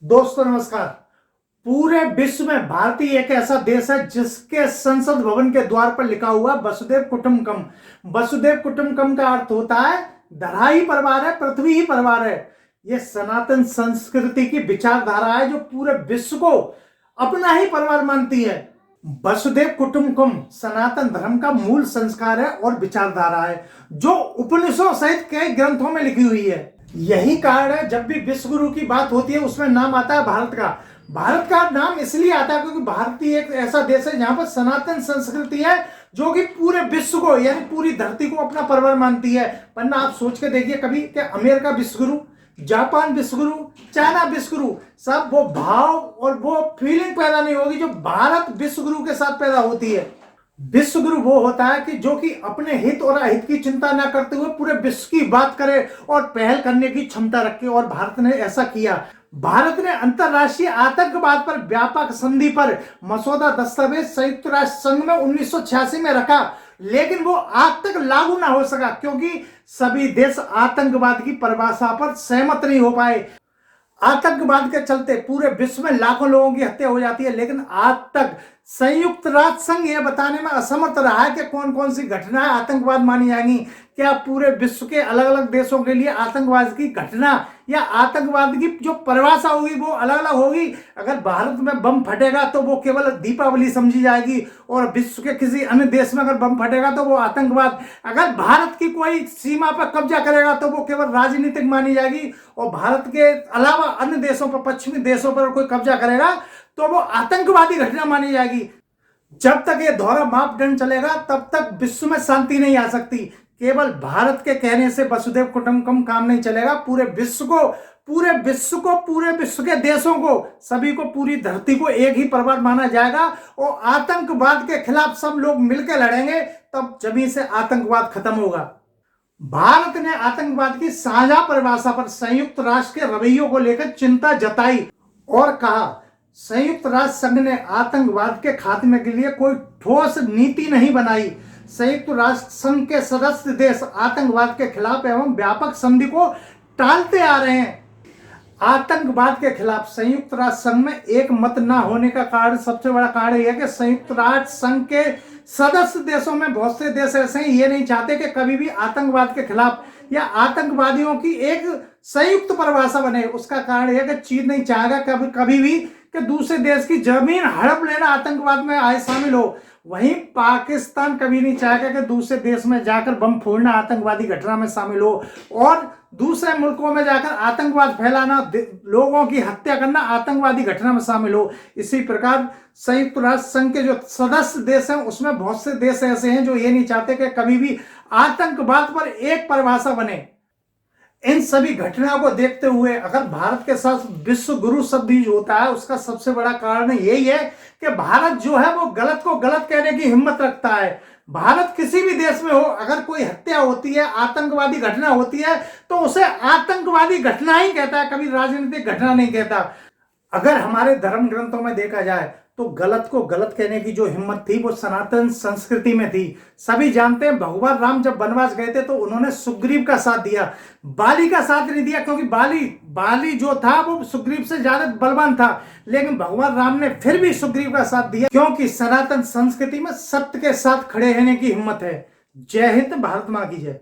दोस्तों नमस्कार। पूरे विश्व में भारतीय एक ऐसा देश है जिसके संसद भवन के द्वार पर लिखा हुआ वसुदेव कुटुंबकम। वसुदेव कुटुंबकम का अर्थ होता है धरा ही परिवार है, पृथ्वी ही परिवार है। यह सनातन संस्कृति की विचारधारा है जो पूरे विश्व को अपना ही परिवार मानती है। वसुदेव कुटुंबकम सनातन धर्म का मूल संस्कार है और विचारधारा है जो उपनिषदों सहित कई ग्रंथों में लिखी हुई है। यही कारण है जब भी विश्व गुरु की बात होती है उसमें नाम आता है भारत का। भारत का नाम इसलिए आता है क्योंकि भारत ही एक ऐसा देश है जहां पर सनातन संस्कृति है जो कि पूरे विश्व को यानी पूरी धरती को अपना परिवार मानती है। वरना आप सोच के देखिए कभी कि अमेरिका विश्व गुरु, जापान विश्व गुरु, चाइना विश्व गुरु, सब वो भाव और वो फीलिंग पैदा नहीं होगी जो भारत विश्व गुरु के साथ पैदा होती है। विश्व गुरु वो होता है कि जो कि अपने हित और अहित की चिंता ना करते हुए पूरे विश्व की बात करे और पहल करने की क्षमता रखे, और भारत ने ऐसा किया। भारत ने अंतरराष्ट्रीय आतंकवाद पर व्यापक संधि पर मसौदा दस्तावेज संयुक्त राष्ट्र संघ में 1986 में रखा, लेकिन वो आज तक लागू ना हो सका क्योंकि सभी देश आतंकवाद की परिभाषा पर सहमत नहीं हो पाए। आतंकवाद के चलते पूरे विश्व में लाखों लोगों की हत्या हो जाती है, लेकिन आज तक संयुक्त राष्ट्र संघ यह बताने में असमर्थ रहा है कि कौन कौन सी घटनाएं आतंकवाद मानी जाएंगी। क्या पूरे विश्व के अलग अलग देशों के लिए आतंकवाद की घटना या आतंकवाद की जो परिभाषा होगी वो अलग अलग होगी। अगर भारत में बम फटेगा तो वो केवल दीपावली समझी जाएगी, और विश्व के किसी अन्य देश में अगर बम फटेगा तो वो आतंकवाद। अगर भारत की कोई सीमा पर कब्जा करेगा तो वो केवल राजनीतिक मानी जाएगी, और भारत के अलावा अन्य देशों पर, पश्चिमी देशों पर कोई कब्जा करेगा तो वो आतंकवादी घटना मानी जाएगी। जब तक ये दोहरा मापदंड चलेगा तब तक विश्व में शांति नहीं आ सकती। केवल भारत के कहने से वसुदेव कुटुंबकम काम नहीं चलेगा। पूरे विश्व के देशों को, सभी को, पूरी धरती को एक ही परिवार माना जाएगा, और आतंकवाद के खिलाफ सब लोग मिलकर लड़ेंगे, तब जमीन से आतंकवाद खत्म होगा। भारत ने आतंकवाद की साझा परिभाषा पर संयुक्त राष्ट्र के रवैयों को लेकर चिंता जताई और कहा संयुक्त राष्ट्र संघ ने आतंकवाद के खात्मे के लिए कोई ठोस नीति नहीं बनाई। संयुक्त राष्ट्र संघ के सदस्य देश आतंकवाद के खिलाफ एवं व्यापक संधि को टालते आ रहे हैं। आतंकवाद के खिलाफ संयुक्त राष्ट्र संघ में एक मत ना होने का कारण, सबसे बड़ा कारण यह है कि संयुक्त राष्ट्र संघ के सदस्य देशों में बहुत से देश ऐसे हैं ये नहीं चाहते कि कभी भी आतंकवाद के खिलाफ या आतंकवादियों की एक संयुक्त परिभाषा बने। उसका कारण यह है कि चीन नहीं चाहेगा कभी भी कि दूसरे देश की जमीन हड़प लेना आतंकवाद में आए शामिल हो। वहीं पाकिस्तान कभी नहीं चाहेगा कि दूसरे देश में जाकर बम फोड़ना आतंकवादी घटना में शामिल हो, और दूसरे मुल्कों में जाकर आतंकवाद फैलाना, लोगों की हत्या करना आतंकवादी घटना में शामिल हो। इसी प्रकार संयुक्त राष्ट्र संघ के जो सदस्य देश हैं उसमें बहुत से देश ऐसे हैं जो ये नहीं चाहते कि कभी भी आतंकवाद पर एक परिभाषा बने। इन सभी घटनाओं को देखते हुए अगर भारत के साथ विश्व गुरु शब्द यूज होता है, उसका सबसे बड़ा कारण यही है कि भारत जो है वो गलत को गलत कहने की हिम्मत रखता है। भारत किसी भी देश में हो, अगर कोई हत्या होती है, आतंकवादी घटना होती है, तो उसे आतंकवादी घटना ही कहता है, कभी राजनीतिक घटना नहीं कहता। अगर हमारे धर्म ग्रंथों में देखा जाए तो गलत को गलत कहने की जो हिम्मत थी वो सनातन संस्कृति में थी। सभी जानते हैं भगवान राम जब वनवास गए थे तो उन्होंने सुग्रीव का साथ दिया, बाली का साथ नहीं दिया, क्योंकि बाली जो था वो सुग्रीव से ज्यादा बलवान था। लेकिन भगवान राम ने फिर भी सुग्रीव का साथ दिया क्योंकि सनातन संस्कृति में सत्य के साथ खड़े रहने की हिम्मत है। जय हिंद, भारत मां की जय।